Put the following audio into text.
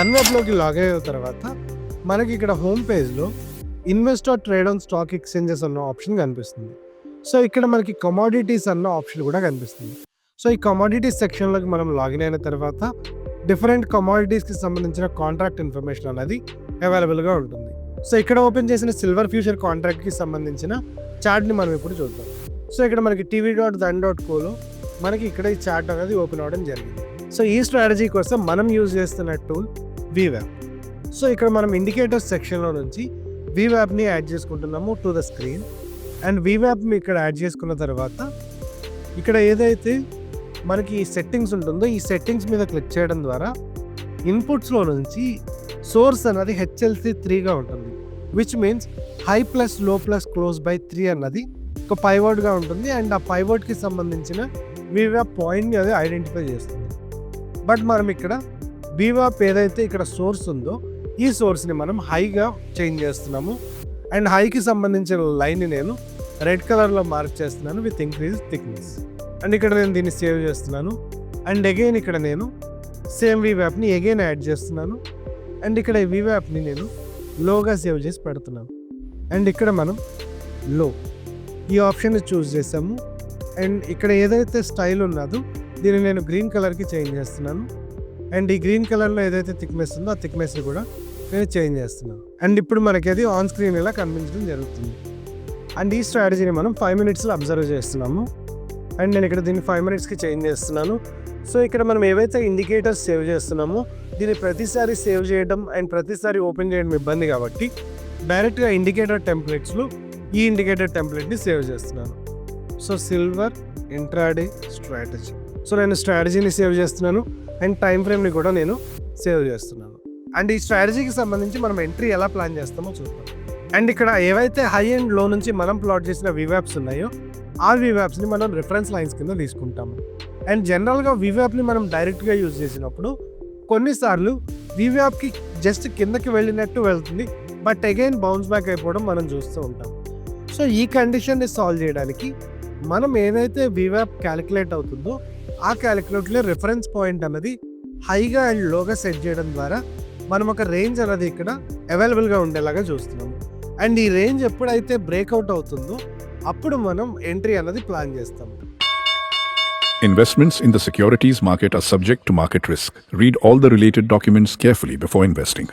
సన్వెబ్లోకి log అయిన తర్వాత మనకి ఇక్కడ హోమ్ పేజ్లో invest are trade on stock exchanges అన్న ఆప్షన్ కనిపిస్తుంది. సో ఇక్కడ మనకి కమోడిటీస్ అన్న ఆప్షన్ కూడా కనిపిస్తుంది. సో ఈ కమోడిటీస్ సెక్షన్లోకి మనం లాగిన్ అయిన తర్వాత డిఫరెంట్ కమోడిటీస్కి సంబంధించిన కాంట్రాక్ట్ ఇన్ఫర్మేషన్ అనేది అవైలబుల్గా ఉంటుంది. సో ఇక్కడ ఓపెన్ చేసిన సిల్వర్ ఫ్యూచర్ కాంట్రాక్ట్కి సంబంధించిన చార్ట్ని మనం ఇప్పుడు చూద్దాం. సో ఇక్కడ మనకి tv.dan.coలో మనకి ఇక్కడ ఈ చార్ట్ అనేది ఓపెన్ అవ్వడం జరిగింది. సో ఈ స్ట్రాటజీ కోసం మనం యూజ్ చేస్తున్న టూల్ VWAP. సో ఇక్కడ మనం ఇండికేటర్స్ సెక్షన్లో నుంచి VWAPని యాడ్ చేసుకుంటున్నాము టు ద స్క్రీన్. అండ్ VWAPని ఇక్కడ యాడ్ చేసుకున్న తర్వాత ఇక్కడ ఏదైతే మనకి ఈ సెట్టింగ్స్ ఉంటుందో ఈ సెట్టింగ్స్ మీద క్లిక్ చేయడం ద్వారా ఇన్పుట్స్లో నుంచి సోర్స్ అనేది HLC3గా ఉంటుంది. విచ్ మీన్స్ హై ప్లస్ లో ప్లస్ క్లోజ్ బై 3 అన్నది ఒక పైవర్డ్గా ఉంటుంది. అండ్ ఆ పైవర్డ్కి సంబంధించిన VWAP పాయింట్ని అది ఐడెంటిఫై చేస్తుంది. బట్ మనం ఇక్కడ VWAP ఏదైతే ఇక్కడ సోర్స్ ఉందో ఈ సోర్స్ని మనం హైగా చేంజ్ చేస్తున్నాము. అండ్ హైకి సంబంధించిన లైన్ని నేను రెడ్ కలర్లో మార్క్ చేస్తున్నాను విత్ ఇంక్రీజ్ థిక్నెస్. అండ్ ఇక్కడ నేను దీన్ని సేవ్ చేస్తున్నాను. అండ్ అగైన్ ఇక్కడ నేను సేమ్ VWAPని అగైన్ యాడ్ చేస్తున్నాను. అండ్ ఇక్కడ ఈ VWAPని నేను లోగా సేవ్ చేసి పెడుతున్నాను. అండ్ ఇక్కడ మనం లో ఈ ఆప్షన్ని చూస్ చేసాము. అండ్ ఇక్కడ ఏదైతే స్టైల్ ఉన్నదో దీన్ని నేను గ్రీన్ కలర్కి చేంజ్ చేస్తున్నాను. అండ్ ఈ గ్రీన్ కలర్లో ఏదైతే థిక్నెస్ ఉందో ఆ థిక్నెస్ని కూడా నేను చేంజ్ చేస్తున్నాను. అండ్ ఇప్పుడు మనకి అది ఆన్ స్క్రీన్ ఇలా కనిపించడం జరుగుతుంది. అండ్ ఈ స్ట్రాటజీని మనం 5 మినిట్స్లో అబ్జర్వ్ చేస్తున్నాము. అండ్ నేను ఇక్కడ దీన్ని 5 మినిట్స్కి చేంజ్ చేస్తున్నాను. సో ఇక్కడ మనం ఏవైతే ఇండికేటర్స్ సేవ్ చేస్తున్నామో దీన్ని ప్రతిసారి సేవ్ చేయడం అండ్ ప్రతిసారి ఓపెన్ చేయడం ఇబ్బంది కాబట్టి డైరెక్ట్గా ఇండికేటర్ టెంప్లెట్స్లో ఈ ఇండికేటర్ టెంప్లెట్ని సేవ్ చేస్తున్నాను. So silver intraday strategy. So నేను స్ట్రాటజీని సేవ్ చేస్తున్నాను అండ్ టైం ఫ్రేమ్ని కూడా నేను సేవ్ చేస్తున్నాను. అండ్ ఈ స్ట్రాటజీకి సంబంధించి మనం ఎంట్రీ ఎలా ప్లాన్ చేస్తామో చూద్దాం. అండ్ ఇక్కడ ఏవైతే హై అండ్ లో నుంచి మనం ప్లాట్ చేసిన VWAPs ఉన్నాయో ఆ VWAPsని మనం రిఫరెన్స్ లైన్స్ కింద తీసుకుంటాము. అండ్ జనరల్గా VWAPని మనం డైరెక్ట్గా యూజ్ చేసినప్పుడు కొన్నిసార్లు VWAPకి జస్ట్ కిందకి వెళ్ళినట్టు వెళ్తుంది, బట్ అగైన్ బౌన్స్ బ్యాక్ అయిపోవడం మనం చూస్తూ ఉంటాం. సో ఈ కండిషన్ని సాల్వ్ చేయడానికి మనం ఏదైతే VWAP క్యాలిక్యులేట్ అవుతుందో ఆ క్యాలిక్యులేట్లో రిఫరెన్స్ పాయింట్ అన్నది హైగా అండ్ లోగా సెట్ చేయడం ద్వారా మనం ఒక రేంజ్ అనేది ఇక్కడ అవైలబుల్గా ఉండేలాగా చూస్తున్నాము. అండ్ ఈ రేంజ్ ఎప్పుడైతే బ్రేక్అవుట్ అవుతుందో అప్పుడు మనం ఎంట్రీ అన్నది ప్లాన్ చేస్తాము. Investments in the securities market are subject to market risk. Read all the related documents carefully before investing.